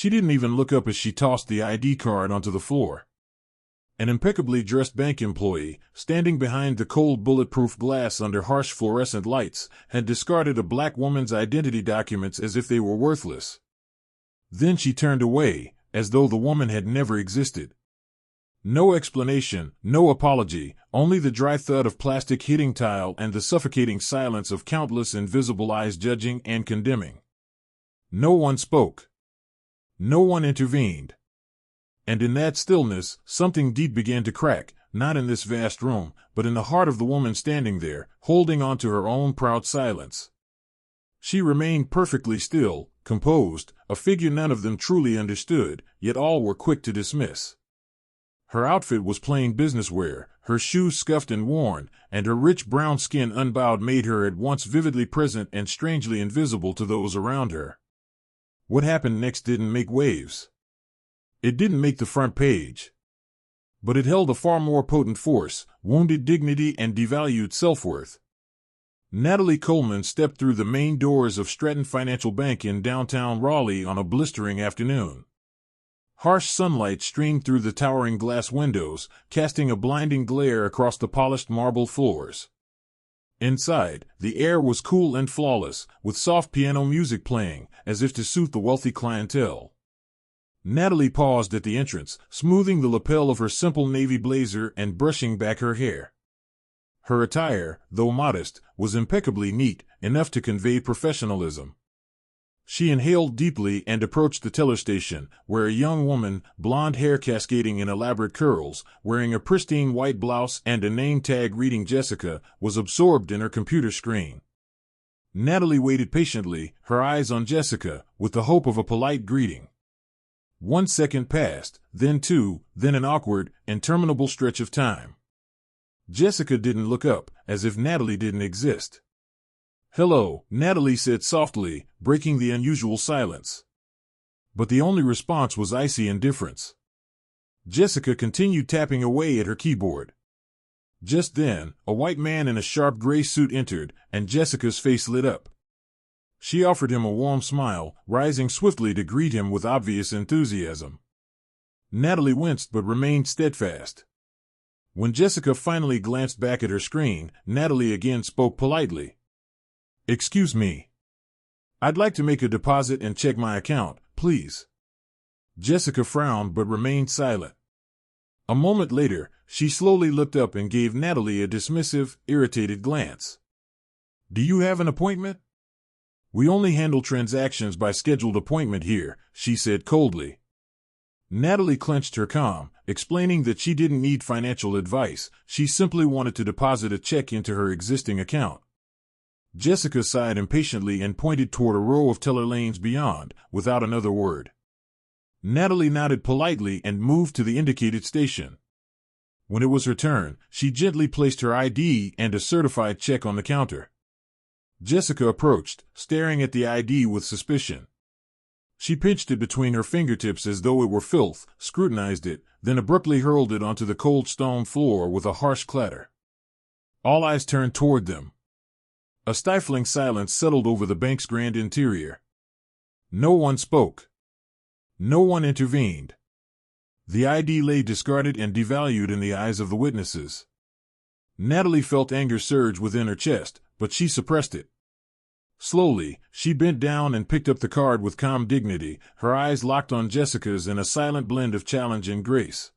She didn't even look up as she tossed the ID card onto the floor. An impeccably dressed bank employee, standing behind the cold bulletproof glass under harsh fluorescent lights, had discarded a black woman's identity documents as if they were worthless. Then she turned away, as though the woman had never existed. No explanation, no apology, only the dry thud of plastic hitting tile and the suffocating silence of countless invisible eyes judging and condemning. No one spoke. No one intervened. And in that stillness, something deep began to crack, not in this vast room, but in the heart of the woman standing there, holding on to her own proud silence. She remained perfectly still, composed, a figure none of them truly understood, yet all were quick to dismiss. Her outfit was plain business wear, her shoes scuffed and worn, and her rich brown skin unbowed made her at once vividly present and strangely invisible to those around her. What happened next didn't make waves. It didn't make the front page. But it held a far more potent force, wounded dignity and devalued self-worth. Natalie Coleman stepped through the main doors of Stratton Financial Bank in downtown Raleigh on a blistering afternoon. Harsh sunlight streamed through the towering glass windows, casting a blinding glare across the polished marble floors. Inside, the air was cool and flawless, with soft piano music playing, as if to suit the wealthy clientele. Natalie paused at the entrance, smoothing the lapel of her simple navy blazer and brushing back her hair. Her attire, though modest, was impeccably neat, enough to convey professionalism. She inhaled deeply and approached the teller station, where a young woman, blonde hair cascading in elaborate curls, wearing a pristine white blouse and a name tag reading Jessica, was absorbed in her computer screen. Natalie waited patiently, her eyes on Jessica, with the hope of a polite greeting. 1 second passed, then 2, then an awkward, interminable stretch of time. Jessica didn't look up, as if Natalie didn't exist. "Hello," Natalie said softly, breaking the unusual silence. But the only response was icy indifference. Jessica continued tapping away at her keyboard. Just then, a white man in a sharp gray suit entered, and Jessica's face lit up. She offered him a warm smile, rising swiftly to greet him with obvious enthusiasm. Natalie winced but remained steadfast. When Jessica finally glanced back at her screen, Natalie again spoke politely. "Excuse me. I'd like to make a deposit and check my account, please." Jessica frowned but remained silent. A moment later, she slowly looked up and gave Natalie a dismissive, irritated glance. "Do you have an appointment?" "We only handle transactions by scheduled appointment here," she said coldly. Natalie clenched her calm, explaining that she didn't need financial advice, she simply wanted to deposit a check into her existing account. Jessica sighed impatiently and pointed toward a row of teller lanes beyond, without another word. Natalie nodded politely and moved to the indicated station. When it was her turn, she gently placed her ID and a certified check on the counter. Jessica approached, staring at the ID with suspicion. She pinched it between her fingertips as though it were filth, scrutinized it, then abruptly hurled it onto the cold stone floor with a harsh clatter. All eyes turned toward them. A stifling silence settled over the bank's grand interior. No one spoke. No one intervened. The ID lay discarded and devalued in the eyes of the witnesses. Natalie felt anger surge within her chest, but she suppressed it. Slowly, she bent down and picked up the card with calm dignity, her eyes locked on Jessica's in a silent blend of challenge and grace.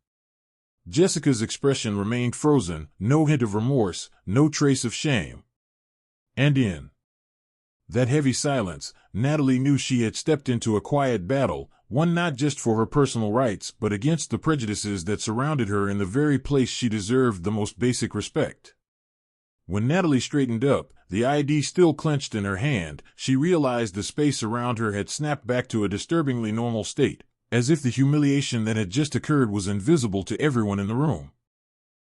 Jessica's expression remained frozen, no hint of remorse, no trace of shame. And in that heavy silence, Natalie knew she had stepped into a quiet battle, one not just for her personal rights but against the prejudices that surrounded her in the very place she deserved the most basic respect. When Natalie straightened up, the ID still clenched in her hand, she realized the space around her had snapped back to a disturbingly normal state, as if the humiliation that had just occurred was invisible to everyone in the room.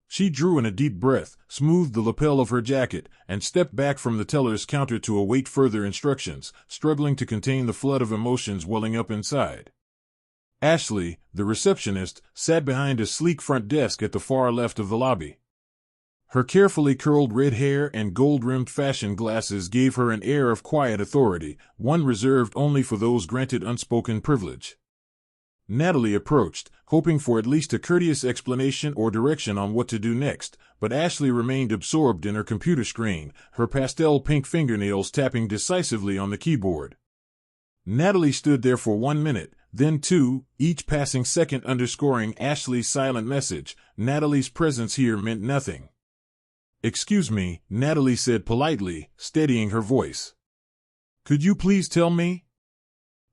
She drew in a deep breath, smoothed the lapel of her jacket, and stepped back from the teller's counter to await further instructions, struggling to contain the flood of emotions welling up inside. Ashley, the receptionist, sat behind a sleek front desk at the far left of the lobby. Her carefully curled red hair and gold-rimmed fashion glasses gave her an air of quiet authority, one reserved only for those granted unspoken privilege. Natalie approached, hoping for at least a courteous explanation or direction on what to do next, but Ashley remained absorbed in her computer screen, her pastel pink fingernails tapping decisively on the keyboard. Natalie stood there for 1 minute, then 2, each passing second underscoring Ashley's silent message. Natalie's presence here meant nothing. "Excuse me," Natalie said politely, steadying her voice. "Could you please tell me?"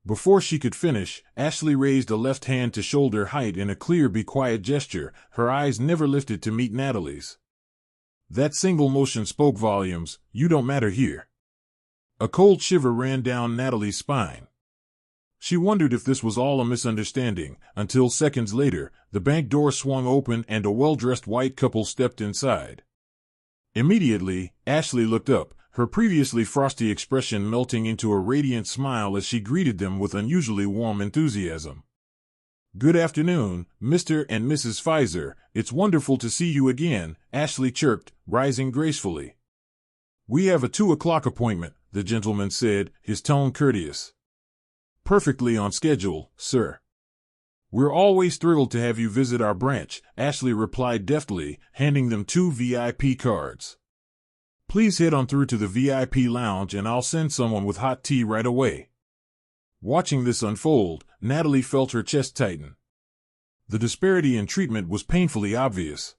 Before she could finish, Ashley raised a left hand to shoulder height in a clear be quiet gesture, her eyes never lifted to meet Natalie's. That single motion spoke volumes. "You don't matter here." A cold shiver ran down Natalie's spine. She wondered if this was all a misunderstanding, until seconds later, the bank door swung open and a well-dressed white couple stepped inside. Immediately, Ashley looked up, her previously frosty expression melting into a radiant smile as she greeted them with unusually warm enthusiasm. "Good afternoon, Mr. and Mrs. Pfizer. It's wonderful to see you again," Ashley chirped, rising gracefully. "We have a 2 o'clock appointment," the gentleman said, his tone courteous. "Perfectly on schedule, sir." "We're always thrilled to have you visit our branch," Ashley replied deftly, handing them 2 VIP cards. "Please head on through to the VIP lounge and I'll send someone with hot tea right away." Watching this unfold, Natalie felt her chest tighten. The disparity in treatment was painfully obvious.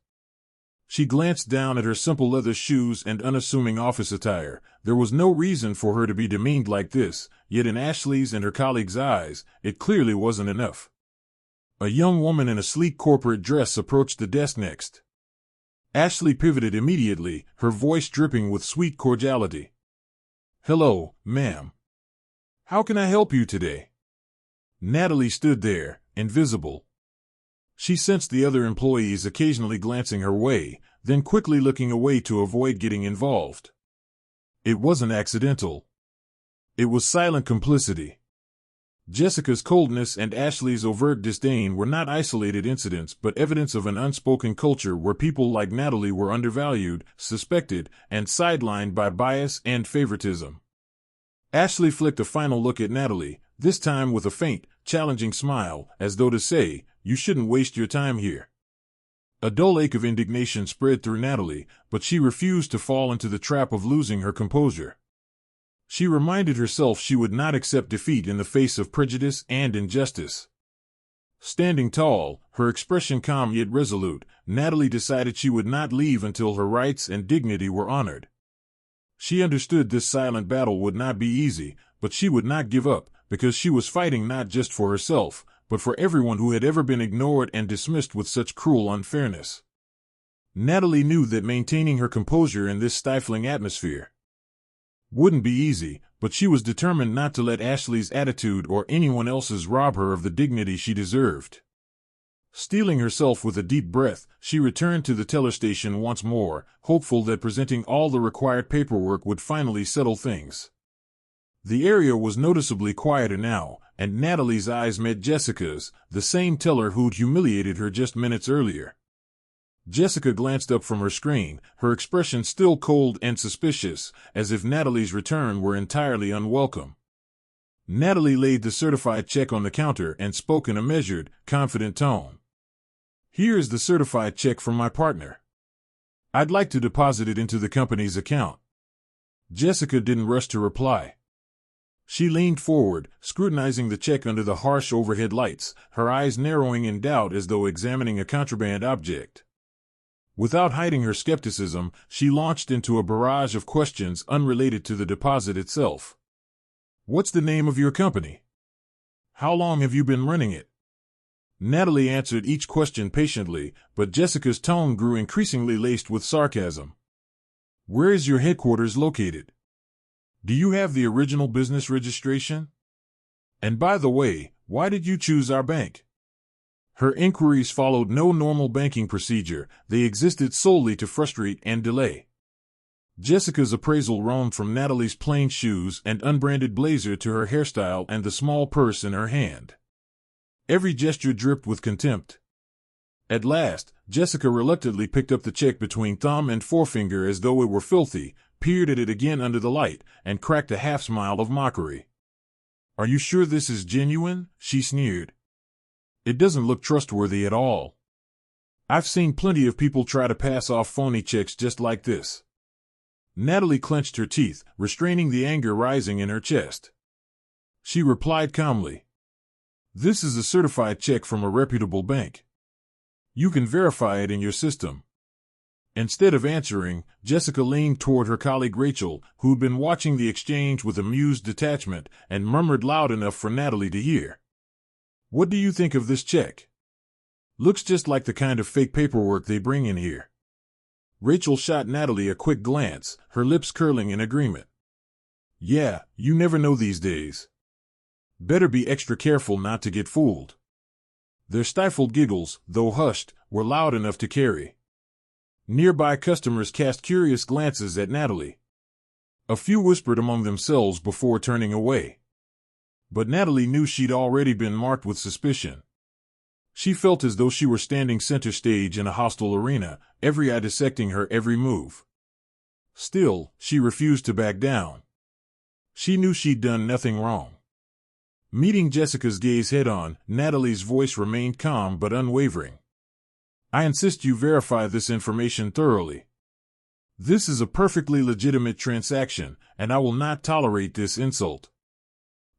She glanced down at her simple leather shoes and unassuming office attire. There was no reason for her to be demeaned like this, yet in Ashley's and her colleagues' eyes, it clearly wasn't enough. A young woman in a sleek corporate dress approached the desk next. Ashley pivoted immediately, her voice dripping with sweet cordiality. "Hello, ma'am. How can I help you today?" Natalie stood there, invisible. She sensed the other employees occasionally glancing her way, then quickly looking away to avoid getting involved. It wasn't accidental. It was silent complicity. Jessica's coldness and Ashley's overt disdain were not isolated incidents but evidence of an unspoken culture where people like Natalie were undervalued, suspected, and sidelined by bias and favoritism. Ashley flicked a final look at Natalie, this time with a faint, challenging smile, as though to say, "You shouldn't waste your time here." A dull ache of indignation spread through Natalie, but she refused to fall into the trap of losing her composure. She reminded herself she would not accept defeat in the face of prejudice and injustice. Standing tall, her expression calm yet resolute, Natalie decided she would not leave until her rights and dignity were honored. She understood this silent battle would not be easy, but she would not give up, because she was fighting not just for herself, but for everyone who had ever been ignored and dismissed with such cruel unfairness. Natalie knew that maintaining her composure in this stifling atmosphere wouldn't be easy, but she was determined not to let Ashley's attitude or anyone else's rob her of the dignity she deserved. Steeling herself with a deep breath, she returned to the teller station once more, hopeful that presenting all the required paperwork would finally settle things. The area was noticeably quieter now, and Natalie's eyes met Jessica's, the same teller who'd humiliated her just minutes earlier. Jessica glanced up from her screen, her expression still cold and suspicious, as if Natalie's return were entirely unwelcome. Natalie laid the certified check on the counter and spoke in a measured, confident tone. "Here is the certified check from my partner. I'd like to deposit it into the company's account." Jessica didn't rush to reply. She leaned forward, scrutinizing the check under the harsh overhead lights, her eyes narrowing in doubt as though examining a contraband object. Without hiding her skepticism, she launched into a barrage of questions unrelated to the deposit itself. "What's the name of your company? How long have you been running it?" Natalie answered each question patiently, but Jessica's tone grew increasingly laced with sarcasm. "Where is your headquarters located? Do you have the original business registration? And by the way, why did you choose our bank?" Her inquiries followed no normal banking procedure, they existed solely to frustrate and delay. Jessica's appraisal roamed from Natalie's plain shoes and unbranded blazer to her hairstyle and the small purse in her hand. Every gesture dripped with contempt. At last, Jessica reluctantly picked up the check between thumb and forefinger as though it were filthy, peered at it again under the light, and cracked a half-smile of mockery. "Are you sure this is genuine?" she sneered. It doesn't look trustworthy at all. I've seen plenty of people try to pass off phony checks just like this. Natalie clenched her teeth, restraining the anger rising in her chest. She replied calmly, "This is a certified check from a reputable bank. You can verify it in your system." Instead of answering, Jessica leaned toward her colleague Rachel, who'd been watching the exchange with amused detachment, and murmured loud enough for Natalie to hear. "What do you think of this check? Looks just like the kind of fake paperwork they bring in here." Rachel shot Natalie a quick glance, her lips curling in agreement. "Yeah, you never know these days. Better be extra careful not to get fooled." Their stifled giggles, though hushed, were loud enough to carry. Nearby customers cast curious glances at Natalie. A few whispered among themselves before turning away. But Natalie knew she'd already been marked with suspicion. She felt as though she were standing center stage in a hostile arena, every eye dissecting her every move. Still, she refused to back down. She knew she'd done nothing wrong. Meeting Jessica's gaze head-on, Natalie's voice remained calm but unwavering. "I insist you verify this information thoroughly. This is a perfectly legitimate transaction, and I will not tolerate this insult."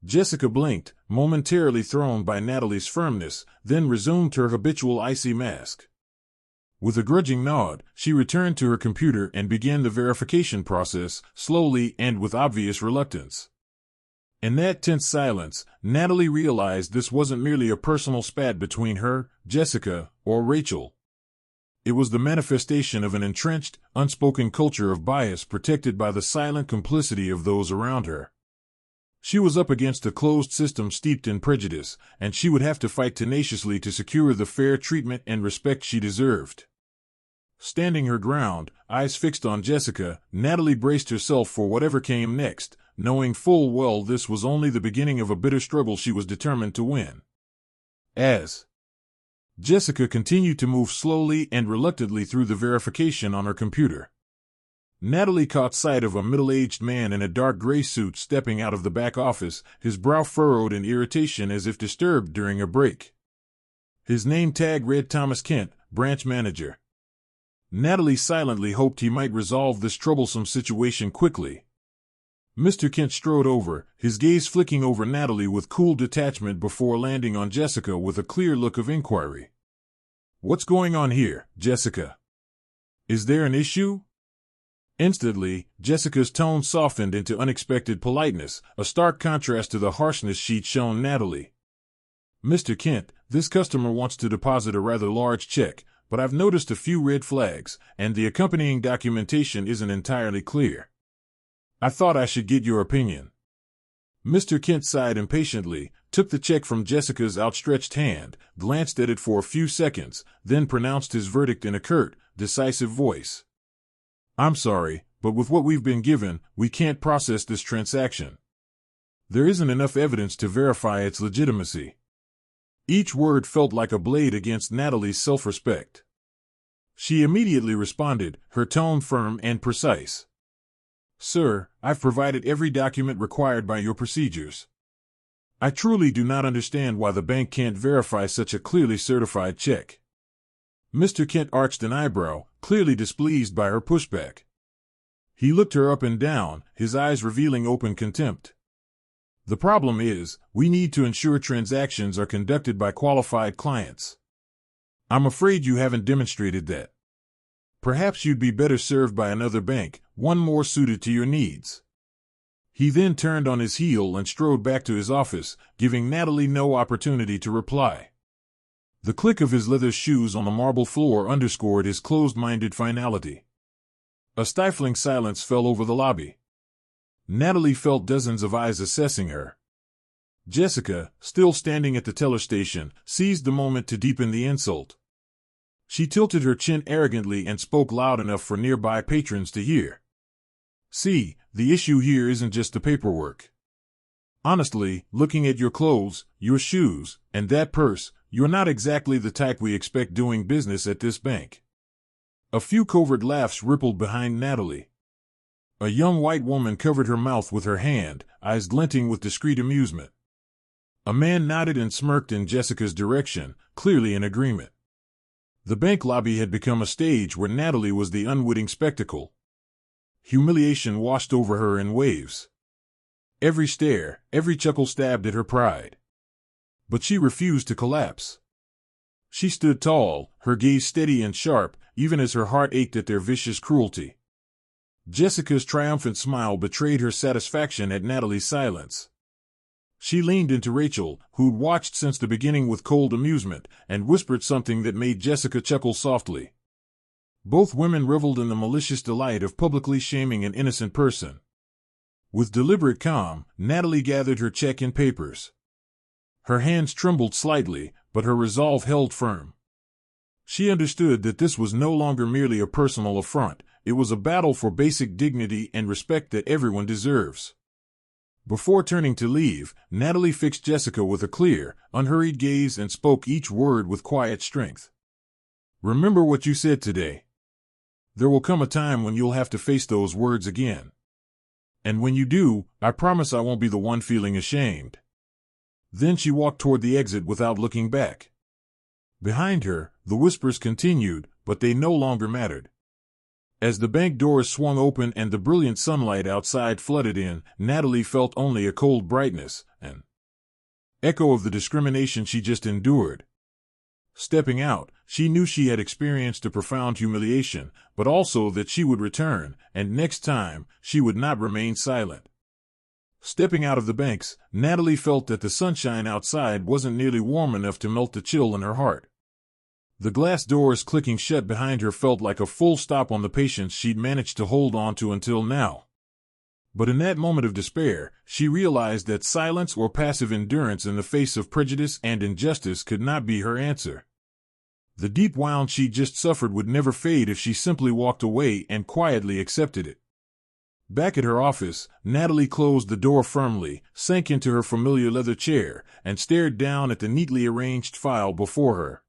Jessica blinked, momentarily thrown by Natalie's firmness, then resumed her habitual icy mask. With a grudging nod, she returned to her computer and began the verification process, slowly and with obvious reluctance. In that tense silence, Natalie realized this wasn't merely a personal spat between her, Jessica, or Rachel. It was the manifestation of an entrenched, unspoken culture of bias protected by the silent complicity of those around her. She was up against a closed system steeped in prejudice, and she would have to fight tenaciously to secure the fair treatment and respect she deserved. Standing her ground, eyes fixed on Jessica, Natalie braced herself for whatever came next, knowing full well this was only the beginning of a bitter struggle she was determined to win. As Jessica continued to move slowly and reluctantly through the verification on her computer, Natalie caught sight of a middle-aged man in a dark gray suit stepping out of the back office, his brow furrowed in irritation as if disturbed during a break. His name tag read Thomas Kent, branch manager. Natalie silently hoped he might resolve this troublesome situation quickly. Mr. Kent strode over, his gaze flicking over Natalie with cool detachment before landing on Jessica with a clear look of inquiry. "What's going on here, Jessica? Is there an issue?" Instantly, Jessica's tone softened into unexpected politeness, a stark contrast to the harshness she'd shown Natalie. "Mr. Kent, this customer wants to deposit a rather large check, but I've noticed a few red flags, and the accompanying documentation isn't entirely clear. I thought I should get your opinion." Mr. Kent sighed impatiently, took the check from Jessica's outstretched hand, glanced at it for a few seconds, then pronounced his verdict in a curt, decisive voice. "I'm sorry, but with what we've been given, we can't process this transaction. There isn't enough evidence to verify its legitimacy." Each word felt like a blade against Natalie's self-respect. She immediately responded, her tone firm and precise. "Sir, I've provided every document required by your procedures. I truly do not understand why the bank can't verify such a clearly certified check." Mr. Kent arched an eyebrow, clearly displeased by her pushback. He looked her up and down, his eyes revealing open contempt. "The problem is, we need to ensure transactions are conducted by qualified clients. I'm afraid you haven't demonstrated that. Perhaps you'd be better served by another bank, one more suited to your needs." He then turned on his heel and strode back to his office, giving Natalie no opportunity to reply. The click of his leather shoes on the marble floor underscored his closed-minded finality. A stifling silence fell over the lobby. Natalie felt dozens of eyes assessing her. Jessica, still standing at the teller station, seized the moment to deepen the insult. She tilted her chin arrogantly and spoke loud enough for nearby patrons to hear. "See, the issue here isn't just the paperwork. Honestly, looking at your clothes, your shoes, and that purse, you're not exactly the type we expect doing business at this bank." A few covert laughs rippled behind Natalie. A young white woman covered her mouth with her hand, eyes glinting with discreet amusement. A man nodded and smirked in Jessica's direction, clearly in agreement. The bank lobby had become a stage where Natalie was the unwitting spectacle. Humiliation washed over her in waves. Every stare, every chuckle stabbed at her pride. But she refused to collapse. She stood tall, her gaze steady and sharp, even as her heart ached at their vicious cruelty. Jessica's triumphant smile betrayed her satisfaction at Natalie's silence. She leaned into Rachel, who'd watched since the beginning with cold amusement, and whispered something that made Jessica chuckle softly. Both women reveled in the malicious delight of publicly shaming an innocent person. With deliberate calm, Natalie gathered her check and papers. Her hands trembled slightly, but her resolve held firm. She understood that this was no longer merely a personal affront, it was a battle for basic dignity and respect that everyone deserves. Before turning to leave, Natalie fixed Jessica with a clear, unhurried gaze and spoke each word with quiet strength. "Remember what you said today. There will come a time when you'll have to face those words again. And when you do, I promise I won't be the one feeling ashamed." Then she walked toward the exit without looking back. Behind her, the whispers continued, but they no longer mattered. As the bank doors swung open and the brilliant sunlight outside flooded in, Natalie felt only a cold brightness, an echo of the discrimination she just endured. Stepping out, she knew she had experienced a profound humiliation, but also that she would return, and next time, she would not remain silent. Stepping out of the banks, Natalie felt that the sunshine outside wasn't nearly warm enough to melt the chill in her heart. The glass doors clicking shut behind her felt like a full stop on the patience she'd managed to hold on to until now. But in that moment of despair, she realized that silence or passive endurance in the face of prejudice and injustice could not be her answer. The deep wound she'd just suffered would never fade if she simply walked away and quietly accepted it. Back at her office, Natalie closed the door firmly, sank into her familiar leather chair, and stared down at the neatly arranged file before her.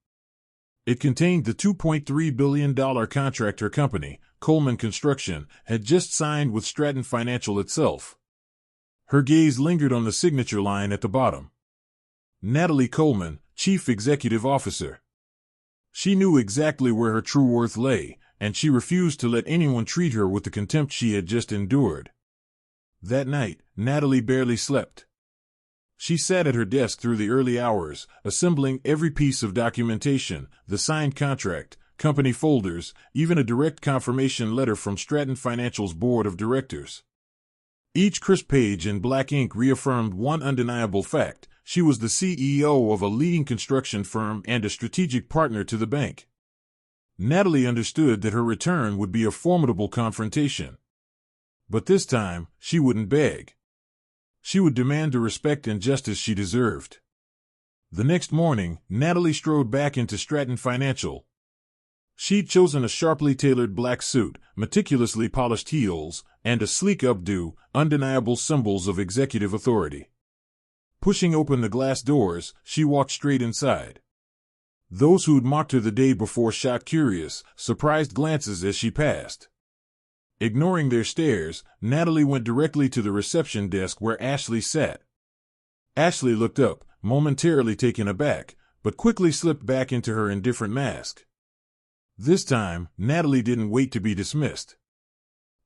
It contained the $2.3 billion contract her company, Coleman Construction, had just signed with Stratton Financial itself. Her gaze lingered on the signature line at the bottom. Natalie Coleman, Chief Executive Officer. She knew exactly where her true worth lay, and she refused to let anyone treat her with the contempt she had just endured. That night, Natalie barely slept. She sat at her desk through the early hours, assembling every piece of documentation, the signed contract, company folders, even a direct confirmation letter from Stratton Financial's board of directors. Each crisp page in black ink reaffirmed one undeniable fact: she was the CEO of a leading construction firm and a strategic partner to the bank. Natalie understood that her return would be a formidable confrontation. But this time, she wouldn't beg. She would demand the respect and justice she deserved. The next morning, Natalie strode back into Stratton Financial. She'd chosen a sharply tailored black suit, meticulously polished heels, and a sleek updo, undeniable symbols of executive authority. Pushing open the glass doors, she walked straight inside. Those who'd mocked her the day before shot curious, surprised glances as she passed. Ignoring their stares, Natalie went directly to the reception desk where Ashley sat. Ashley looked up, momentarily taken aback, but quickly slipped back into her indifferent mask. This time, Natalie didn't wait to be dismissed.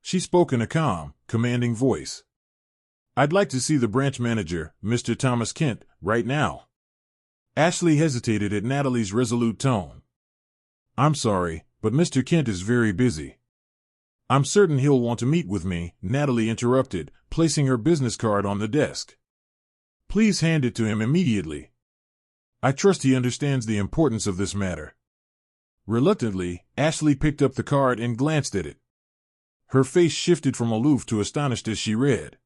She spoke in a calm, commanding voice. "I'd like to see the branch manager, Mr. Thomas Kent, right now." Ashley hesitated at Natalie's resolute tone. "I'm sorry, but Mr. Kent is very busy." "I'm certain he'll want to meet with me," Natalie interrupted, placing her business card on the desk. "Please hand it to him immediately. I trust he understands the importance of this matter." Reluctantly, Ashley picked up the card and glanced at it. Her face shifted from aloof to astonished as she read.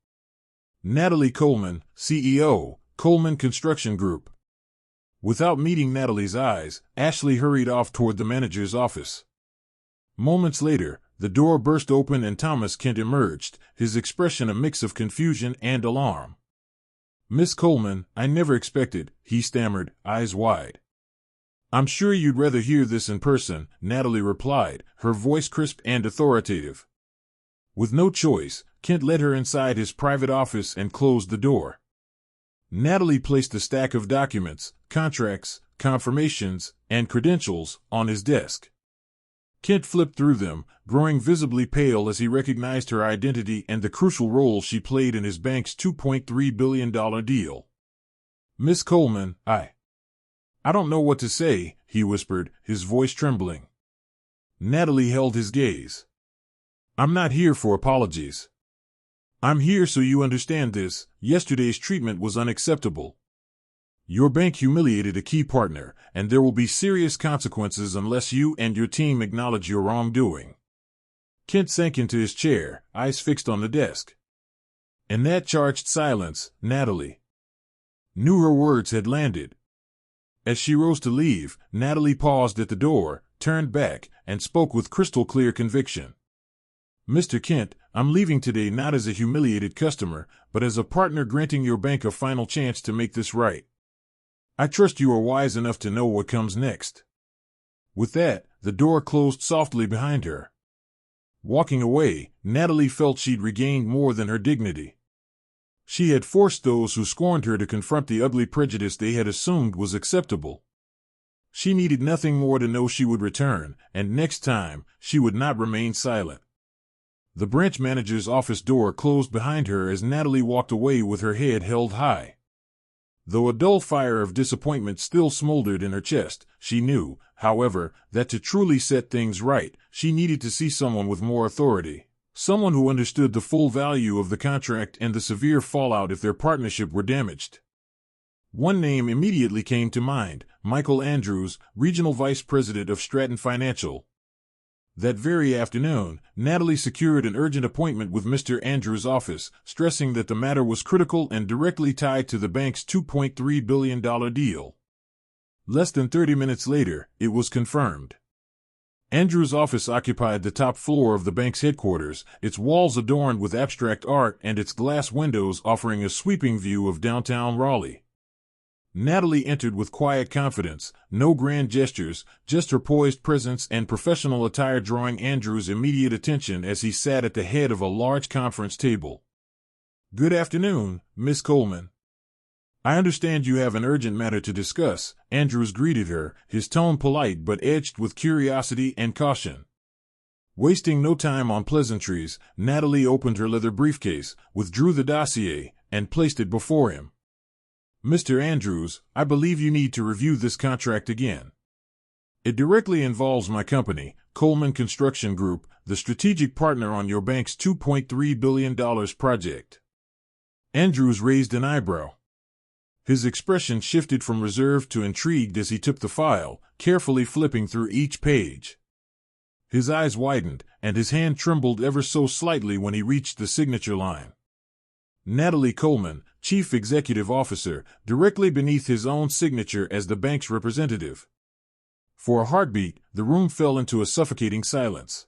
Natalie Coleman, CEO, Coleman Construction Group. Without meeting Natalie's eyes, Ashley hurried off toward the manager's office. Moments later, the door burst open and Thomas Kent emerged, his expression a mix of confusion and alarm. "Miss Coleman, I never expected," he stammered, eyes wide. "I'm sure you'd rather hear this in person," Natalie replied, her voice crisp and authoritative. With no choice, Kent led her inside his private office and closed the door. Natalie placed a stack of documents, contracts, confirmations, and credentials on his desk. Kent flipped through them, growing visibly pale as he recognized her identity and the crucial role she played in his bank's $2.3 billion deal. "Miss Coleman, I don't know what to say," he whispered, his voice trembling. Natalie held his gaze. "I'm not here for apologies. I'm here so you understand this. Yesterday's treatment was unacceptable. Your bank humiliated a key partner, and there will be serious consequences unless you and your team acknowledge your wrongdoing." Kent sank into his chair, eyes fixed on the desk. In that charged silence, Natalie knew her words had landed. As she rose to leave, Natalie paused at the door, turned back, and spoke with crystal clear conviction. "Mr. Kent, I'm leaving today not as a humiliated customer, but as a partner granting your bank a final chance to make this right. I trust you are wise enough to know what comes next." With that, the door closed softly behind her. Walking away, Natalie felt she'd regained more than her dignity. She had forced those who scorned her to confront the ugly prejudice they had assumed was acceptable. She needed nothing more to know she would return, and next time, she would not remain silent. The branch manager's office door closed behind her as Natalie walked away with her head held high. Though a dull fire of disappointment still smoldered in her chest, she knew, however, that to truly set things right, she needed to see someone with more authority. Someone who understood the full value of the contract and the severe fallout if their partnership were damaged. One name immediately came to mind: Michael Andrews, Regional Vice President of Stratton Financial. That very afternoon, Natalie secured an urgent appointment with Mr. Andrews' office, stressing that the matter was critical and directly tied to the bank's $2.3 billion deal. Less than 30 minutes later, it was confirmed. Andrews' office occupied the top floor of the bank's headquarters, its walls adorned with abstract art and its glass windows offering a sweeping view of downtown Raleigh. Natalie entered with quiet confidence, no grand gestures, just her poised presence and professional attire drawing Andrews' immediate attention as he sat at the head of a large conference table. "Good afternoon, Miss Coleman. I understand you have an urgent matter to discuss," Andrews greeted her, his tone polite but edged with curiosity and caution. Wasting no time on pleasantries, Natalie opened her leather briefcase, withdrew the dossier, and placed it before him. "Mr. Andrews, I believe you need to review this contract again. It directly involves my company, Coleman Construction Group, the strategic partner on your bank's $2.3 billion project." Andrews raised an eyebrow. His expression shifted from reserved to intrigued as he took the file, carefully flipping through each page. His eyes widened, and his hand trembled ever so slightly when he reached the signature line. Natalie Coleman, Chief Executive Officer, directly beneath his own signature as the bank's representative. For a heartbeat, the room fell into a suffocating silence.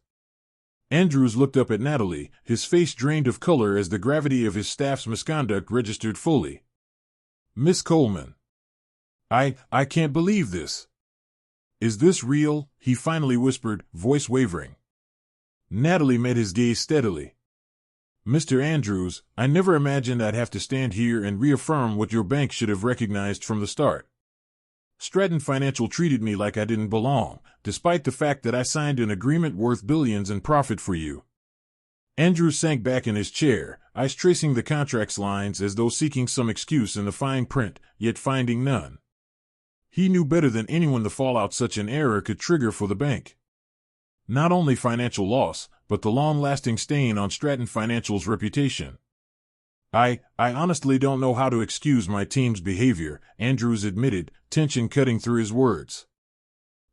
Andrews looked up at Natalie, his face drained of color as the gravity of his staff's misconduct registered fully. "Miss Coleman, I can't believe this. Is this real?" he finally whispered, voice wavering. Natalie met his gaze steadily. "Mr. Andrews, I never imagined I'd have to stand here and reaffirm what your bank should have recognized from the start. Stratton Financial treated me like I didn't belong, despite the fact that I signed an agreement worth billions in profit for you." Andrews sank back in his chair, eyes tracing the contract's lines as though seeking some excuse in the fine print, yet finding none. He knew better than anyone the fallout such an error could trigger for the bank. Not only financial loss, but the long-lasting stain on Stratton Financial's reputation. I honestly don't know how to excuse my team's behavior," Andrews admitted, tension cutting through his words.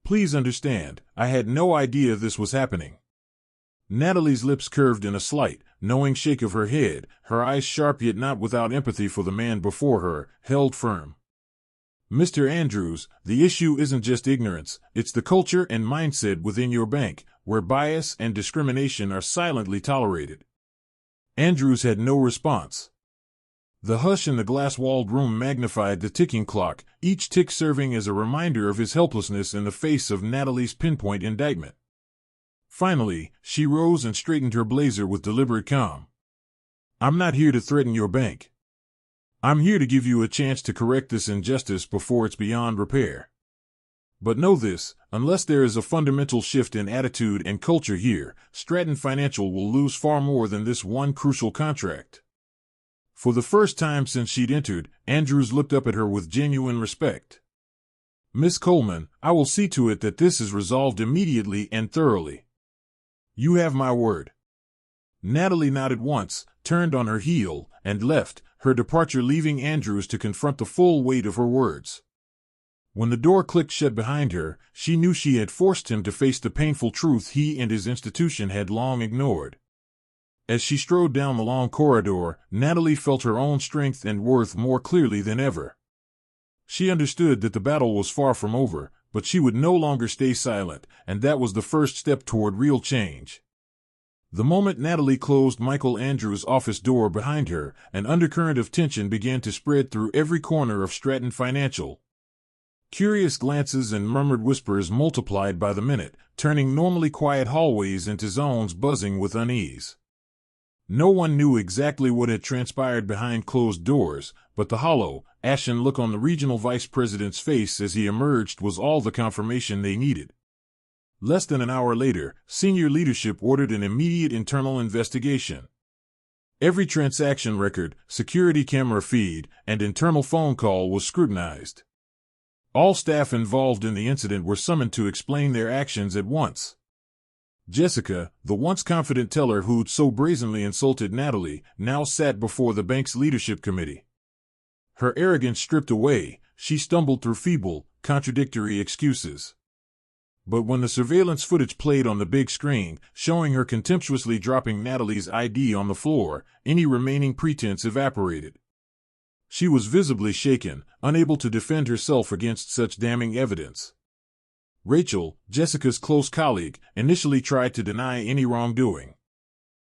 "Please understand, I had no idea this was happening." Natalie's lips curved in a slight, knowing shake of her head, her eyes sharp yet not without empathy for the man before her, held firm. "Mr. Andrews, the issue isn't just ignorance, it's the culture and mindset within your bank, where bias and discrimination are silently tolerated." Andrews had no response. The hush in the glass-walled room magnified the ticking clock, each tick serving as a reminder of his helplessness in the face of Natalie's pinpoint indictment. Finally, she rose and straightened her blazer with deliberate calm. "I'm not here to threaten your bank. I'm here to give you a chance to correct this injustice before it's beyond repair. But know this, unless there is a fundamental shift in attitude and culture here, Stratton Financial will lose far more than this one crucial contract. For the first time since she'd entered, Andrews looked up at her with genuine respect. Miss Coleman, I will see to it that this is resolved immediately and thoroughly. You have my word. Natalie nodded once, turned on her heel, and left, her departure leaving Andrews to confront the full weight of her words. When the door clicked shut behind her, she knew she had forced him to face the painful truth he and his institution had long ignored. As she strode down the long corridor, Natalie felt her own strength and worth more clearly than ever. She understood that the battle was far from over, but she would no longer stay silent, and that was the first step toward real change. The moment Natalie closed Michael Andrews' office door behind her, an undercurrent of tension began to spread through every corner of Stratton Financial. Curious glances and murmured whispers multiplied by the minute, turning normally quiet hallways into zones buzzing with unease. No one knew exactly what had transpired behind closed doors, but the hollow, ashen look on the regional vice president's face as he emerged was all the confirmation they needed. Less than an hour later, senior leadership ordered an immediate internal investigation. Every transaction record, security camera feed, and internal phone call was scrutinized. All staff involved in the incident were summoned to explain their actions at once. Jessica, the once confident teller who'd so brazenly insulted Natalie, now sat before the bank's leadership committee. Her arrogance stripped away, she stumbled through feeble, contradictory excuses. But when the surveillance footage played on the big screen, showing her contemptuously dropping Natalie's ID on the floor, any remaining pretense evaporated. She was visibly shaken, unable to defend herself against such damning evidence. Rachel, Jessica's close colleague, initially tried to deny any wrongdoing.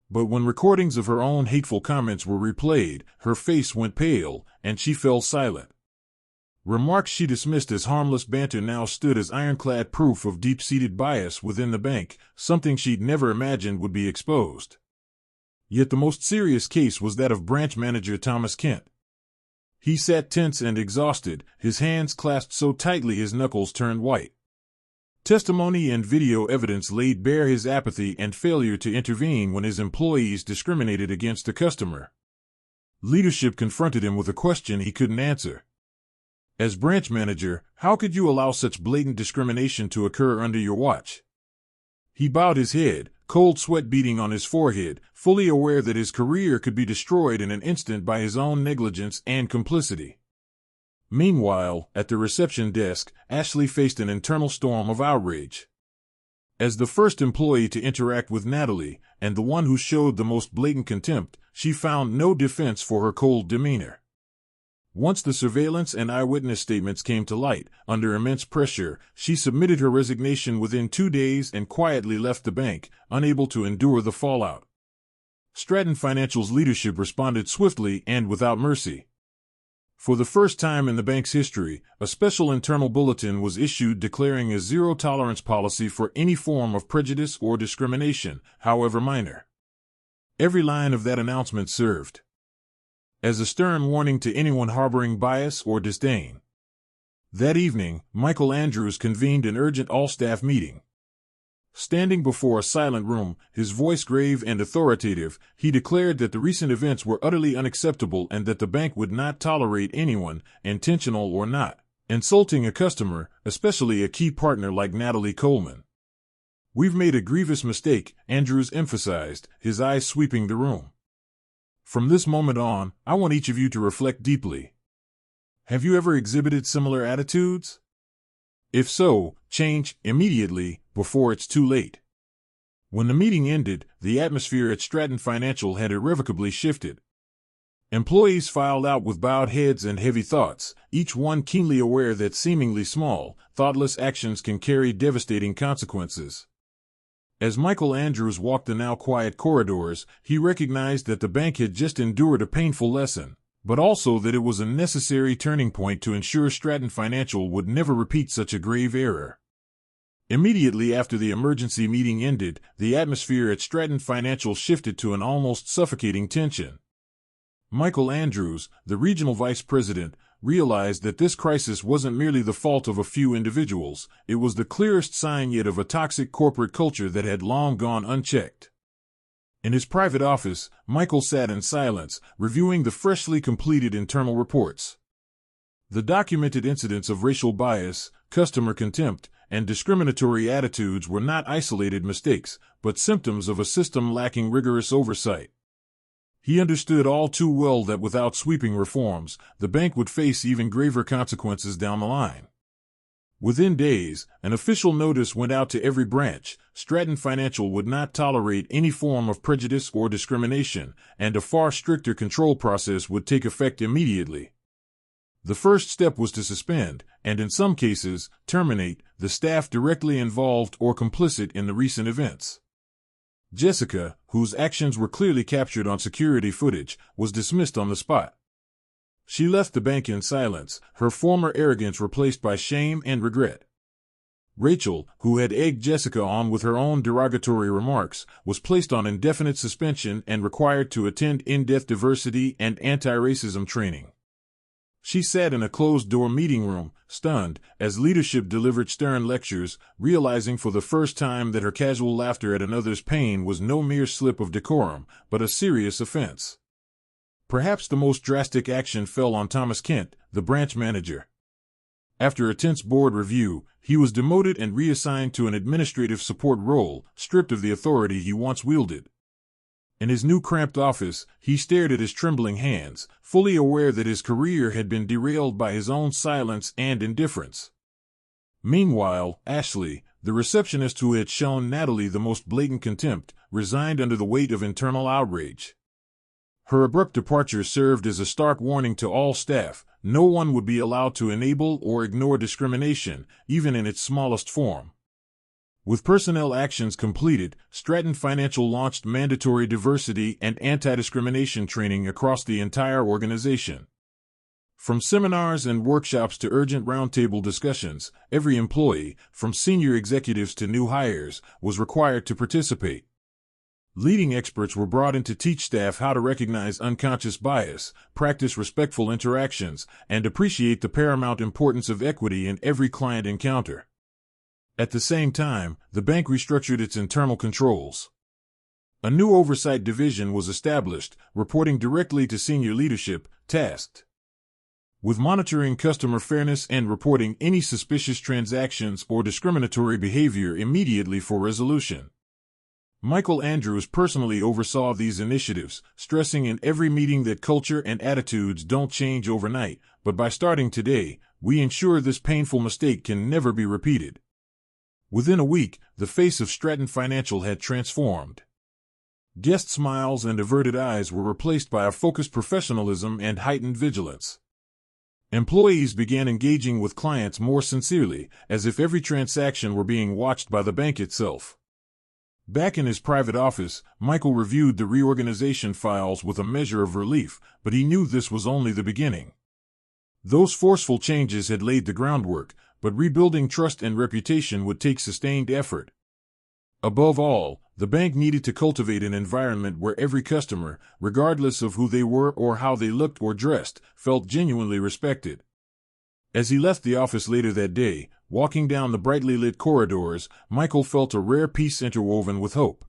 But when recordings of her own hateful comments were replayed, her face went pale, and she fell silent. Remarks she dismissed as harmless banter now stood as ironclad proof of deep-seated bias within the bank, something she'd never imagined would be exposed. Yet the most serious case was that of branch manager Thomas Kent. He sat tense and exhausted, his hands clasped so tightly his knuckles turned white. Testimony and video evidence laid bare his apathy and failure to intervene when his employees discriminated against a customer. Leadership confronted him with a question he couldn't answer. As branch manager, how could you allow such blatant discrimination to occur under your watch? He bowed his head, cold sweat beading on his forehead, fully aware that his career could be destroyed in an instant by his own negligence and complicity. Meanwhile, at the reception desk, Ashley faced an internal storm of outrage. As the first employee to interact with Natalie, and the one who showed the most blatant contempt, she found no defense for her cold demeanor. Once the surveillance and eyewitness statements came to light, under immense pressure, she submitted her resignation within 2 days and quietly left the bank, unable to endure the fallout. Stratton Financial's leadership responded swiftly and without mercy. For the first time in the bank's history, a special internal bulletin was issued declaring a zero-tolerance policy for any form of prejudice or discrimination, however minor. Every line of that announcement served as a stern warning to anyone harboring bias or disdain. That evening, Michael Andrews convened an urgent all-staff meeting. Standing before a silent room, his voice grave and authoritative, he declared that the recent events were utterly unacceptable and that the bank would not tolerate anyone, intentional or not, insulting a customer, especially a key partner like Natalie Coleman. "We've made a grievous mistake," Andrews emphasized, his eyes sweeping the room. "From this moment on, I want each of you to reflect deeply. Have you ever exhibited similar attitudes? If so, change immediately, before it's too late." When the meeting ended, the atmosphere at Stratton Financial had irrevocably shifted. Employees filed out with bowed heads and heavy thoughts, each one keenly aware that seemingly small, thoughtless actions can carry devastating consequences. As Michael Andrews walked the now quiet corridors, he recognized that the bank had just endured a painful lesson, but also that it was a necessary turning point to ensure Stratton Financial would never repeat such a grave error. Immediately after the emergency meeting ended, the atmosphere at Stratton Financial shifted to an almost suffocating tension. Michael Andrews, the regional vice president, realized that this crisis wasn't merely the fault of a few individuals, it was the clearest sign yet of a toxic corporate culture that had long gone unchecked. In his private office, Michael sat in silence, reviewing the freshly completed internal reports. The documented incidents of racial bias, customer contempt, and discriminatory attitudes were not isolated mistakes, but symptoms of a system lacking rigorous oversight. He understood all too well that without sweeping reforms, the bank would face even graver consequences down the line. Within days, an official notice went out to every branch. Stratton Financial would not tolerate any form of prejudice or discrimination, and a far stricter control process would take effect immediately. The first step was to suspend, and in some cases, terminate, the staff directly involved or complicit in the recent events. Jessica, whose actions were clearly captured on security footage, was dismissed on the spot. She left the bank in silence, her former arrogance replaced by shame and regret. Rachel, who had egged Jessica on with her own derogatory remarks, was placed on indefinite suspension and required to attend in-depth diversity and anti-racism training. She sat in a closed-door meeting room, stunned, as leadership delivered stern lectures, realizing for the first time that her casual laughter at another's pain was no mere slip of decorum, but a serious offense. Perhaps the most drastic action fell on Thomas Kent, the branch manager. After a tense board review, he was demoted and reassigned to an administrative support role, stripped of the authority he once wielded. In his new cramped office, he stared at his trembling hands, fully aware that his career had been derailed by his own silence and indifference. Meanwhile, Ashley, the receptionist who had shown Natalie the most blatant contempt, resigned under the weight of internal outrage. Her abrupt departure served as a stark warning to all staff. No one would be allowed to enable or ignore discrimination, even in its smallest form. With personnel actions completed, Stratton Financial launched mandatory diversity and anti-discrimination training across the entire organization. From seminars and workshops to urgent roundtable discussions, every employee, from senior executives to new hires, was required to participate. Leading experts were brought in to teach staff how to recognize unconscious bias, practice respectful interactions, and appreciate the paramount importance of equity in every client encounter. At the same time, the bank restructured its internal controls. A new oversight division was established, reporting directly to senior leadership, tasked with monitoring customer fairness and reporting any suspicious transactions or discriminatory behavior immediately for resolution. Michael Andrews personally oversaw these initiatives, stressing in every meeting that culture and attitudes don't change overnight, but by starting today, we ensure this painful mistake can never be repeated. Within a week, the face of Stratton Financial had transformed. Guest smiles and averted eyes were replaced by a focused professionalism and heightened vigilance. Employees began engaging with clients more sincerely, as if every transaction were being watched by the bank itself. Back in his private office, Michael reviewed the reorganization files with a measure of relief, but he knew this was only the beginning. Those forceful changes had laid the groundwork, but rebuilding trust and reputation would take sustained effort. Above all, the bank needed to cultivate an environment where every customer, regardless of who they were or how they looked or dressed, felt genuinely respected. As he left the office later that day, walking down the brightly lit corridors, Michael felt a rare peace interwoven with hope.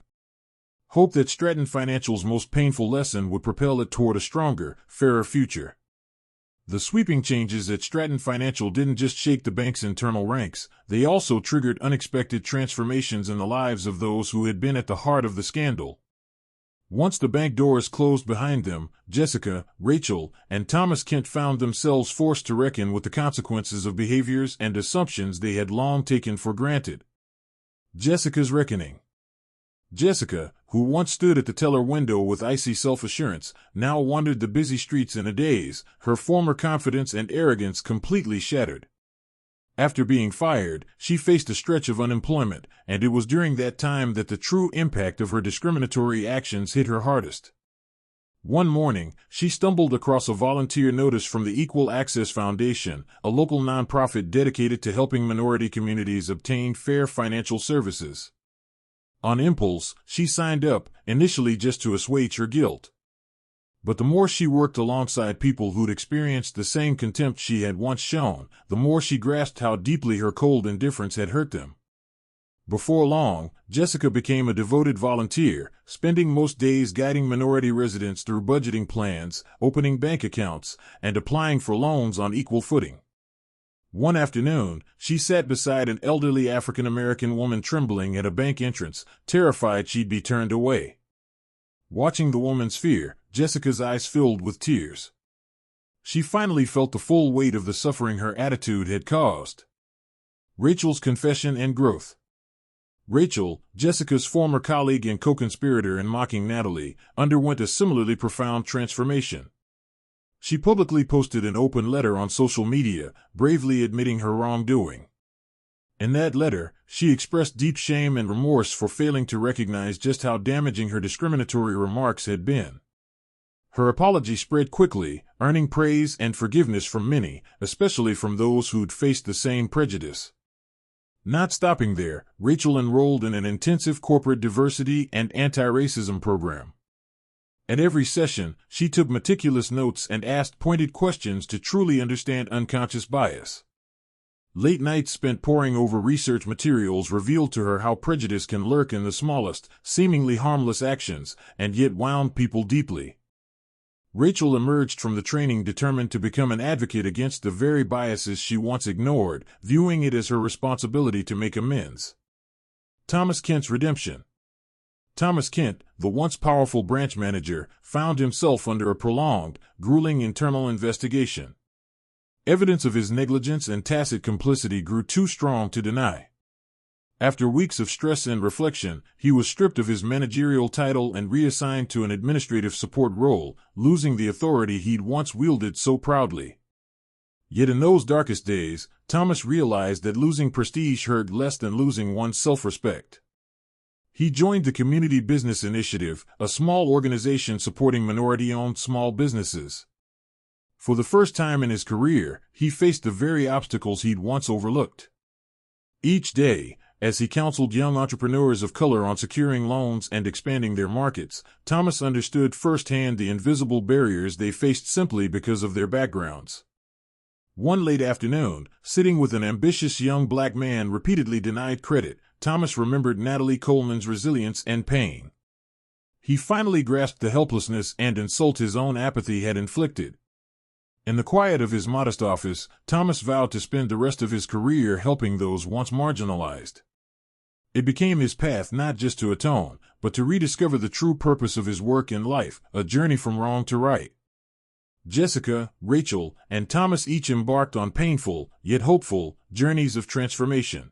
Hope that Stratton Financial's most painful lesson would propel it toward a stronger, fairer future. The sweeping changes at Stratton Financial didn't just shake the bank's internal ranks, they also triggered unexpected transformations in the lives of those who had been at the heart of the scandal. Once the bank doors closed behind them, Jessica, Rachel, and Thomas Kent found themselves forced to reckon with the consequences of behaviors and assumptions they had long taken for granted. Jessica's reckoning. Jessica, who once stood at the teller window with icy self-assurance, now wandered the busy streets in a daze, her former confidence and arrogance completely shattered. After being fired, she faced a stretch of unemployment, and it was during that time that the true impact of her discriminatory actions hit her hardest. One morning, she stumbled across a volunteer notice from the Equal Access Foundation, a local nonprofit dedicated to helping minority communities obtain fair financial services. On impulse, she signed up, initially just to assuage her guilt. But the more she worked alongside people who'd experienced the same contempt she had once shown, the more she grasped how deeply her cold indifference had hurt them. Before long, Jessica became a devoted volunteer, spending most days guiding minority residents through budgeting plans, opening bank accounts, and applying for loans on equal footing. One afternoon, she sat beside an elderly African-American woman trembling at a bank entrance, terrified she'd be turned away. Watching the woman's fear, Jessica's eyes filled with tears. She finally felt the full weight of the suffering her attitude had caused. Rachel's confession and growth. Rachel, Jessica's former colleague and co-conspirator in mocking Natalie, underwent a similarly profound transformation. She publicly posted an open letter on social media, bravely admitting her wrongdoing. In that letter, she expressed deep shame and remorse for failing to recognize just how damaging her discriminatory remarks had been. Her apology spread quickly, earning praise and forgiveness from many, especially from those who'd faced the same prejudice. Not stopping there, Rachel enrolled in an intensive corporate diversity and anti-racism program. At every session, she took meticulous notes and asked pointed questions to truly understand unconscious bias. Late nights spent poring over research materials revealed to her how prejudice can lurk in the smallest, seemingly harmless actions, and yet wound people deeply. Rachel emerged from the training determined to become an advocate against the very biases she once ignored, viewing it as her responsibility to make amends. Thomas Kent's redemption. Thomas Kent, the once powerful branch manager, found himself under a prolonged, grueling internal investigation. Evidence of his negligence and tacit complicity grew too strong to deny. After weeks of stress and reflection, he was stripped of his managerial title and reassigned to an administrative support role, losing the authority he'd once wielded so proudly. Yet in those darkest days, Thomas realized that losing prestige hurt less than losing one's self-respect. He joined the Community Business Initiative, a small organization supporting minority-owned small businesses. For the first time in his career, he faced the very obstacles he'd once overlooked. Each day, as he counseled young entrepreneurs of color on securing loans and expanding their markets, Thomas understood firsthand the invisible barriers they faced simply because of their backgrounds. One late afternoon, sitting with an ambitious young black man repeatedly denied credit, Thomas remembered Natalie Coleman's resilience and pain. He finally grasped the helplessness and insult his own apathy had inflicted. In the quiet of his modest office, Thomas vowed to spend the rest of his career helping those once marginalized. It became his path not just to atone, but to rediscover the true purpose of his work in life, a journey from wrong to right. Jessica, Rachel, and Thomas each embarked on painful, yet hopeful, journeys of transformation.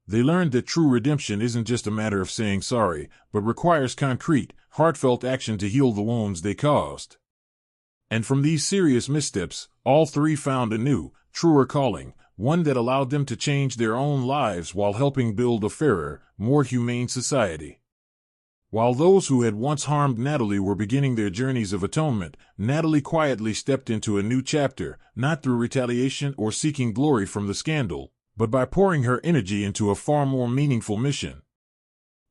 They learned that true redemption isn't just a matter of saying sorry, but requires concrete, heartfelt action to heal the wounds they caused. And from these serious missteps, all three found a new, truer calling, one that allowed them to change their own lives while helping build a fairer, more humane society. While those who had once harmed Natalie were beginning their journeys of atonement, Natalie quietly stepped into a new chapter, not through retaliation or seeking glory from the scandal, but by pouring her energy into a far more meaningful mission.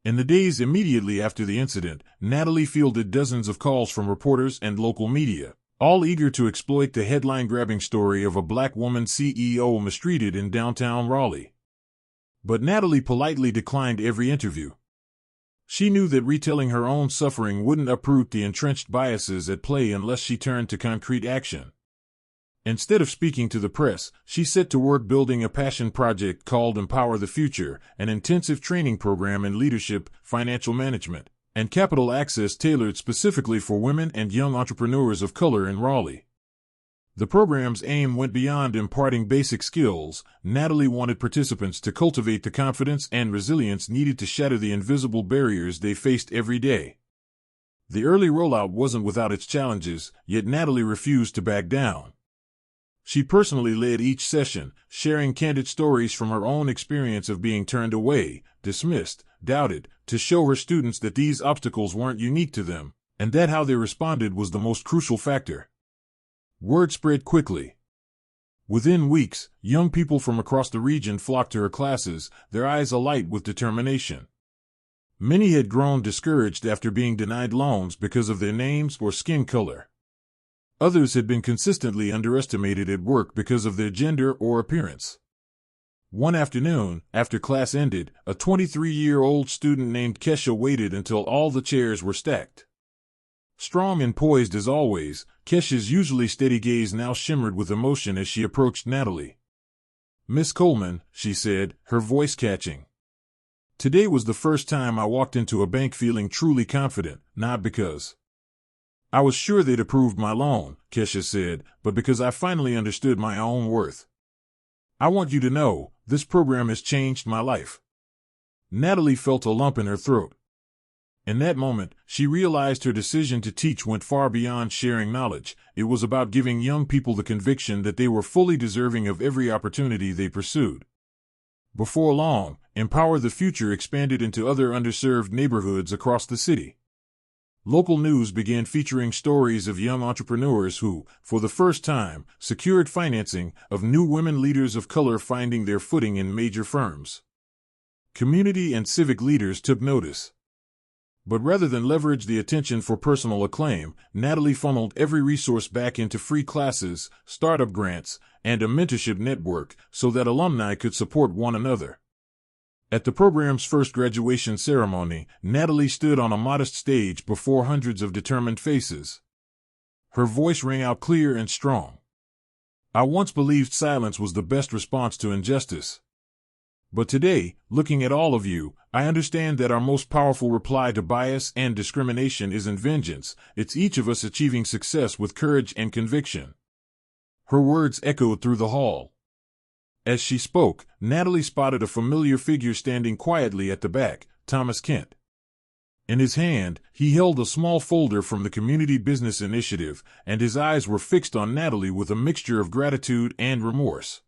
In the days immediately after the incident, Natalie fielded dozens of calls from reporters and local media, all eager to exploit the headline-grabbing story of a black woman CEO mistreated in downtown Raleigh. But Natalie politely declined every interview. She knew that retelling her own suffering wouldn't uproot the entrenched biases at play unless she turned to concrete action. Instead of speaking to the press, she set to work building a passion project called Empower the Future, an intensive training program in leadership, financial management, and capital access tailored specifically for women and young entrepreneurs of color in Raleigh. The program's aim went beyond imparting basic skills. Natalie wanted participants to cultivate the confidence and resilience needed to shatter the invisible barriers they faced every day. The early rollout wasn't without its challenges, yet Natalie refused to back down. She personally led each session, sharing candid stories from her own experience of being turned away, dismissed, doubted, to show her students that these obstacles weren't unique to them, and that how they responded was the most crucial factor. Word spread quickly. Within weeks, young people from across the region flocked to her classes, their eyes alight with determination. Many had grown discouraged after being denied loans because of their names or skin color. Others had been consistently underestimated at work because of their gender or appearance. One afternoon, after class ended, a 23-year-old student named Kesha waited until all the chairs were stacked. Strong and poised as always, Kesha's usually steady gaze now shimmered with emotion as she approached Natalie. "Miss Coleman," she said, her voice catching. "Today was the first time I walked into a bank feeling truly confident, not because I was sure they'd approved my loan," Kesha said, "but because I finally understood my own worth. I want you to know, this program has changed my life." Natalie felt a lump in her throat. In that moment, she realized her decision to teach went far beyond sharing knowledge. It was about giving young people the conviction that they were fully deserving of every opportunity they pursued. Before long, Empower the Future expanded into other underserved neighborhoods across the city. Local news began featuring stories of young entrepreneurs who, for the first time, secured financing, of new women leaders of color finding their footing in major firms. Community and civic leaders took notice. But rather than leverage the attention for personal acclaim, Natalie funneled every resource back into free classes, startup grants, and a mentorship network so that alumni could support one another. At the program's first graduation ceremony, Natalie stood on a modest stage before hundreds of determined faces. Her voice rang out clear and strong. "I once believed silence was the best response to injustice. But today, looking at all of you, I understand that our most powerful reply to bias and discrimination isn't vengeance, it's each of us achieving success with courage and conviction." Her words echoed through the hall. As she spoke, Natalie spotted a familiar figure standing quietly at the back, Thomas Kent. In his hand, he held a small folder from the Community Business Initiative, and his eyes were fixed on Natalie with a mixture of gratitude and remorse.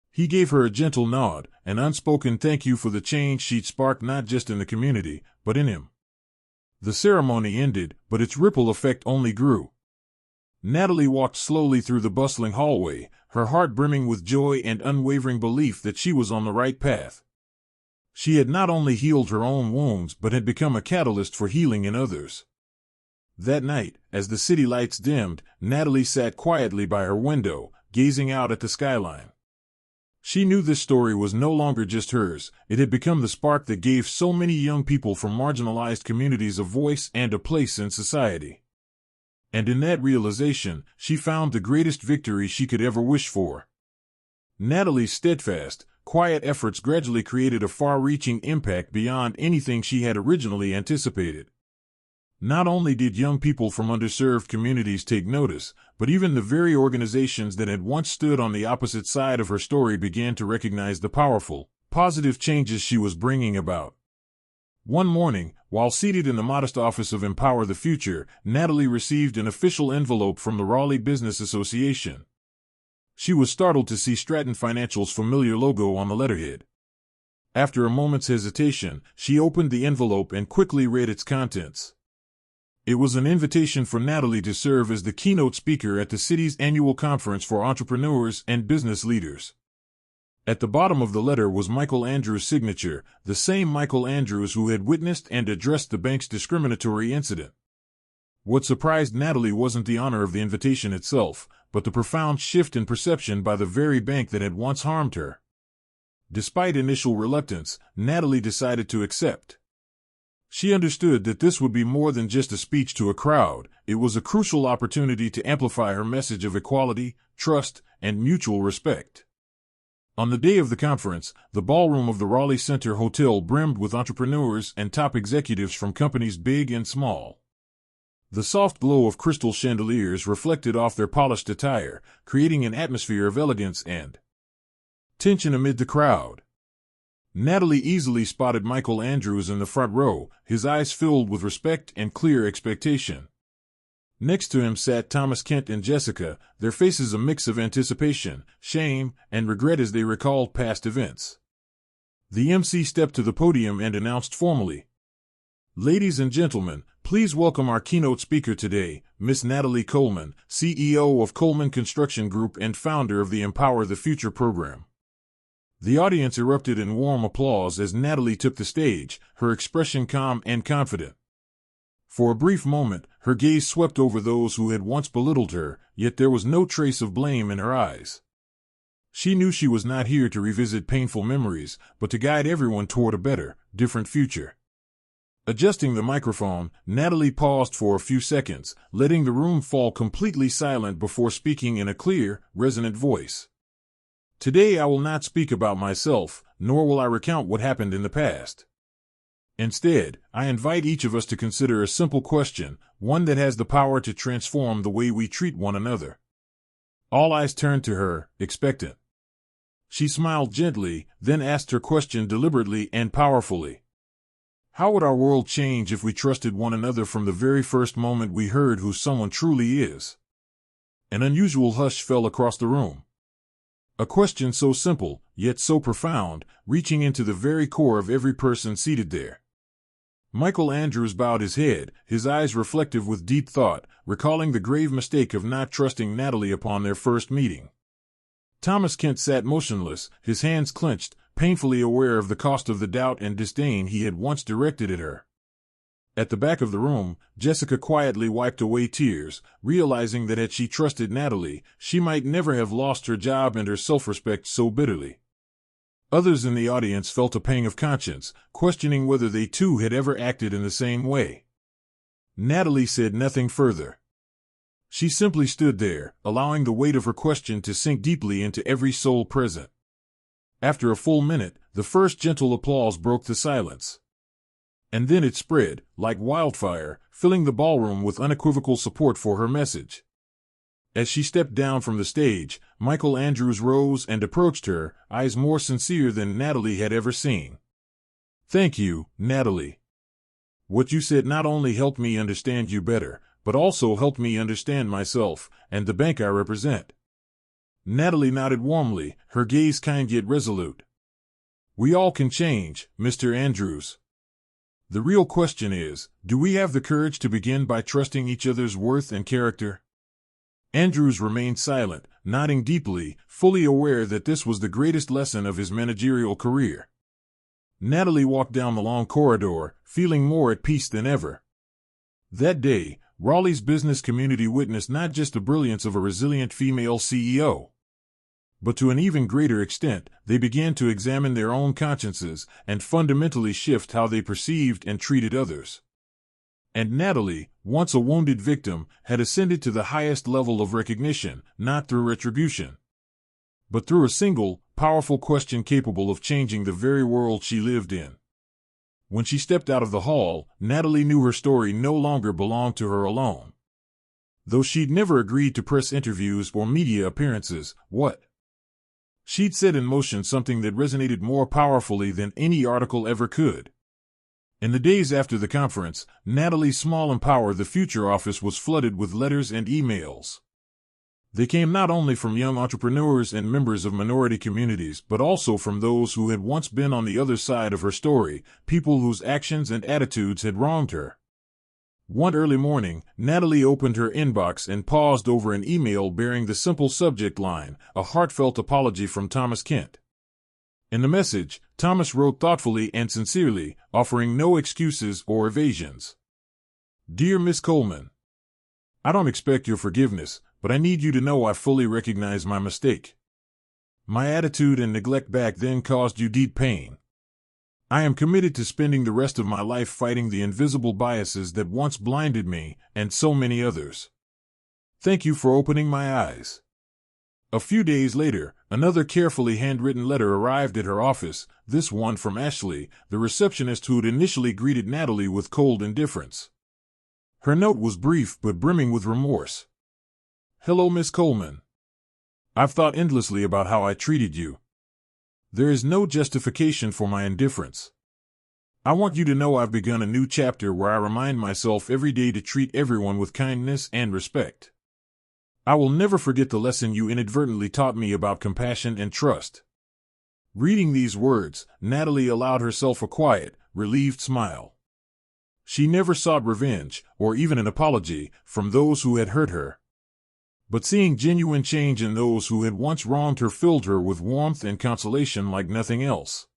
He gave her a gentle nod, an unspoken thank you for the change she'd sparked not just in the community, but in him. The ceremony ended, but its ripple effect only grew. Natalie walked slowly through the bustling hallway, her heart brimming with joy and unwavering belief that she was on the right path. She had not only healed her own wounds but had become a catalyst for healing in others. That night, as the city lights dimmed, Natalie sat quietly by her window, gazing out at the skyline. She knew this story was no longer just hers, it had become the spark that gave so many young people from marginalized communities a voice and a place in society. And in that realization, she found the greatest victory she could ever wish for. Natalie's steadfast, quiet efforts gradually created a far-reaching impact beyond anything she had originally anticipated. Not only did young people from underserved communities take notice, but even the very organizations that had once stood on the opposite side of her story began to recognize the powerful, positive changes she was bringing about. One morning, while seated in the modest office of Empower the Future, Natalie received an official envelope from the Raleigh Business Association. She was startled to see Stratton Financial's familiar logo on the letterhead. After a moment's hesitation, she opened the envelope and quickly read its contents. It was an invitation for Natalie to serve as the keynote speaker at the city's annual conference for entrepreneurs and business leaders. At the bottom of the letter was Michael Andrews' signature, the same Michael Andrews who had witnessed and addressed the bank's discriminatory incident. What surprised Natalie wasn't the honor of the invitation itself, but the profound shift in perception by the very bank that had once harmed her. Despite initial reluctance, Natalie decided to accept. She understood that this would be more than just a speech to a crowd, it was a crucial opportunity to amplify her message of equality, trust, and mutual respect. On the day of the conference, the ballroom of the Raleigh Center Hotel brimmed with entrepreneurs and top executives from companies big and small. The soft glow of crystal chandeliers reflected off their polished attire, creating an atmosphere of elegance and tension amid the crowd. Natalie easily spotted Michael Andrews in the front row, his eyes filled with respect and clear expectation. Next to him sat Thomas Kent and Jessica, their faces a mix of anticipation, shame, and regret as they recalled past events. The MC stepped to the podium and announced formally, "Ladies and gentlemen, please welcome our keynote speaker today, Miss Natalie Coleman, CEO of Coleman Construction Group and founder of the Empower the Future program." The audience erupted in warm applause as Natalie took the stage, her expression calm and confident. For a brief moment, her gaze swept over those who had once belittled her, yet there was no trace of blame in her eyes. She knew she was not here to revisit painful memories, but to guide everyone toward a better, different future. Adjusting the microphone, Natalie paused for a few seconds, letting the room fall completely silent before speaking in a clear, resonant voice. Today I will not speak about myself, nor will I recount what happened in the past. Instead, I invite each of us to consider a simple question, one that has the power to transform the way we treat one another. All eyes turned to her, expectant. She smiled gently, then asked her question deliberately and powerfully. How would our world change if we trusted one another from the very first moment we heard who someone truly is? An unusual hush fell across the room. A question so simple, yet so profound, reaching into the very core of every person seated there. Michael Andrews bowed his head, his eyes reflective with deep thought, recalling the grave mistake of not trusting Natalie upon their first meeting. Thomas Kent sat motionless, his hands clenched, painfully aware of the cost of the doubt and disdain he had once directed at her. At the back of the room, Jessica quietly wiped away tears, realizing that had she trusted Natalie, she might never have lost her job and her self-respect so bitterly. Others in the audience felt a pang of conscience, questioning whether they too had ever acted in the same way. Natalie said nothing further. She simply stood there, allowing the weight of her question to sink deeply into every soul present. After a full minute, the first gentle applause broke the silence. And then it spread, like wildfire, filling the ballroom with unequivocal support for her message. As she stepped down from the stage, Michael Andrews rose and approached her, eyes more sincere than Natalie had ever seen. Thank you, Natalie. What you said not only helped me understand you better, but also helped me understand myself, and the bank I represent. Natalie nodded warmly, her gaze kind yet resolute. We all can change, Mr. Andrews. The real question is, do we have the courage to begin by trusting each other's worth and character? Andrews remained silent, nodding deeply, fully aware that this was the greatest lesson of his managerial career. Natalie walked down the long corridor, feeling more at peace than ever. That day, Raleigh's business community witnessed not just the brilliance of a resilient female CEO, but to an even greater extent, they began to examine their own consciences and fundamentally shift how they perceived and treated others. And Natalie, once a wounded victim, had ascended to the highest level of recognition, not through retribution, but through a single, powerful question capable of changing the very world she lived in. When she stepped out of the hall, Natalie knew her story no longer belonged to her alone. Though she'd never agreed to press interviews or media appearances, she'd set in motion something that resonated more powerfully than any article ever could. In the days after the conference, Natalie's Small Empower the Future office was flooded with letters and emails. They came not only from young entrepreneurs and members of minority communities, but also from those who had once been on the other side of her story, people whose actions and attitudes had wronged her. One early morning, Natalie opened her inbox and paused over an email bearing the simple subject line, "A heartfelt apology from Thomas Kent." In the message, Thomas wrote thoughtfully and sincerely, offering no excuses or evasions. Dear Miss Coleman, I don't expect your forgiveness, but I need you to know I fully recognize my mistake. My attitude and neglect back then caused you deep pain. I am committed to spending the rest of my life fighting the invisible biases that once blinded me, and so many others. Thank you for opening my eyes. A few days later, another carefully handwritten letter arrived at her office, this one from Ashley, the receptionist who'd initially greeted Natalie with cold indifference. Her note was brief but brimming with remorse. Hello, Miss Coleman. I've thought endlessly about how I treated you. There is no justification for my indifference. I want you to know I've begun a new chapter where I remind myself every day to treat everyone with kindness and respect. I will never forget the lesson you inadvertently taught me about compassion and trust. Reading these words, Natalie allowed herself a quiet, relieved smile. She never sought revenge, or even an apology, from those who had hurt her. But seeing genuine change in those who had once wronged her filled her with warmth and consolation like nothing else.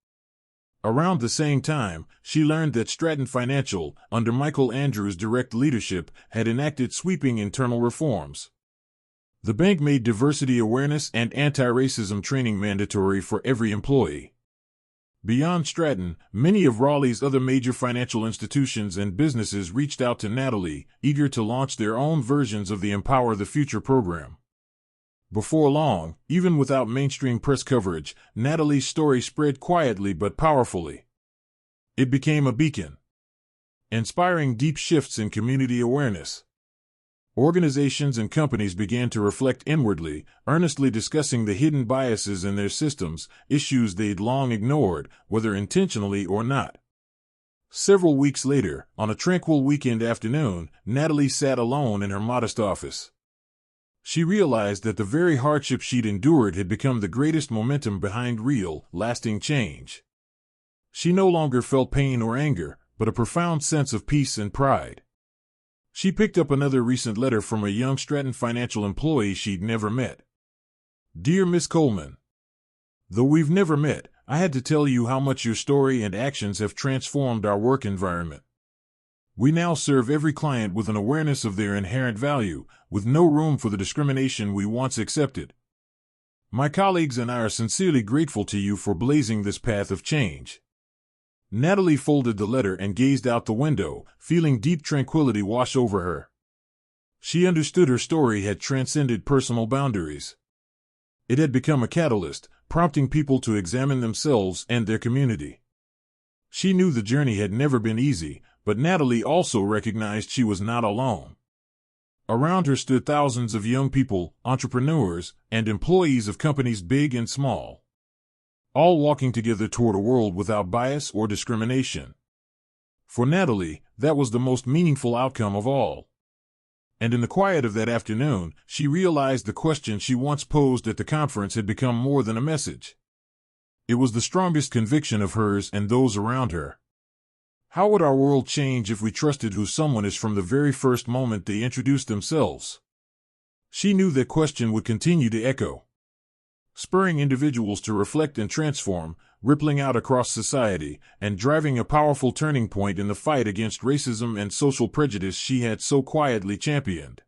Around the same time, she learned that Stratton Financial, under Michael Andrews' direct leadership, had enacted sweeping internal reforms. The bank made diversity awareness and anti-racism training mandatory for every employee. Beyond Stratton, many of Raleigh's other major financial institutions and businesses reached out to Natalie, eager to launch their own versions of the Empower the Future program. Before long, even without mainstream press coverage, Natalie's story spread quietly but powerfully. It became a beacon, inspiring deep shifts in community awareness. Organizations and companies began to reflect inwardly, earnestly discussing the hidden biases in their systems, issues they'd long ignored, whether intentionally or not. Several weeks later, on a tranquil weekend afternoon, Natalie sat alone in her modest office. She realized that the very hardship she'd endured had become the greatest momentum behind real, lasting change. She no longer felt pain or anger, but a profound sense of peace and pride. She picked up another recent letter from a young Stratton Financial employee she'd never met. Dear Miss Coleman, though we've never met, I had to tell you how much your story and actions have transformed our work environment. We now serve every client with an awareness of their inherent value, with no room for the discrimination we once accepted. My colleagues and I are sincerely grateful to you for blazing this path of change. Natalie folded the letter and gazed out the window, feeling deep tranquility wash over her. She understood her story had transcended personal boundaries. It had become a catalyst, prompting people to examine themselves and their community. She knew the journey had never been easy, but Natalie also recognized she was not alone. Around her stood thousands of young people, entrepreneurs, and employees of companies big and small, all walking together toward a world without bias or discrimination. For Natalie, that was the most meaningful outcome of all. And in the quiet of that afternoon, she realized the question she once posed at the conference had become more than a message. It was the strongest conviction of hers and those around her. How would our world change if we trusted who someone is from the very first moment they introduced themselves? She knew that question would continue to echo, spurring individuals to reflect and transform, rippling out across society, and driving a powerful turning point in the fight against racism and social prejudice she had so quietly championed.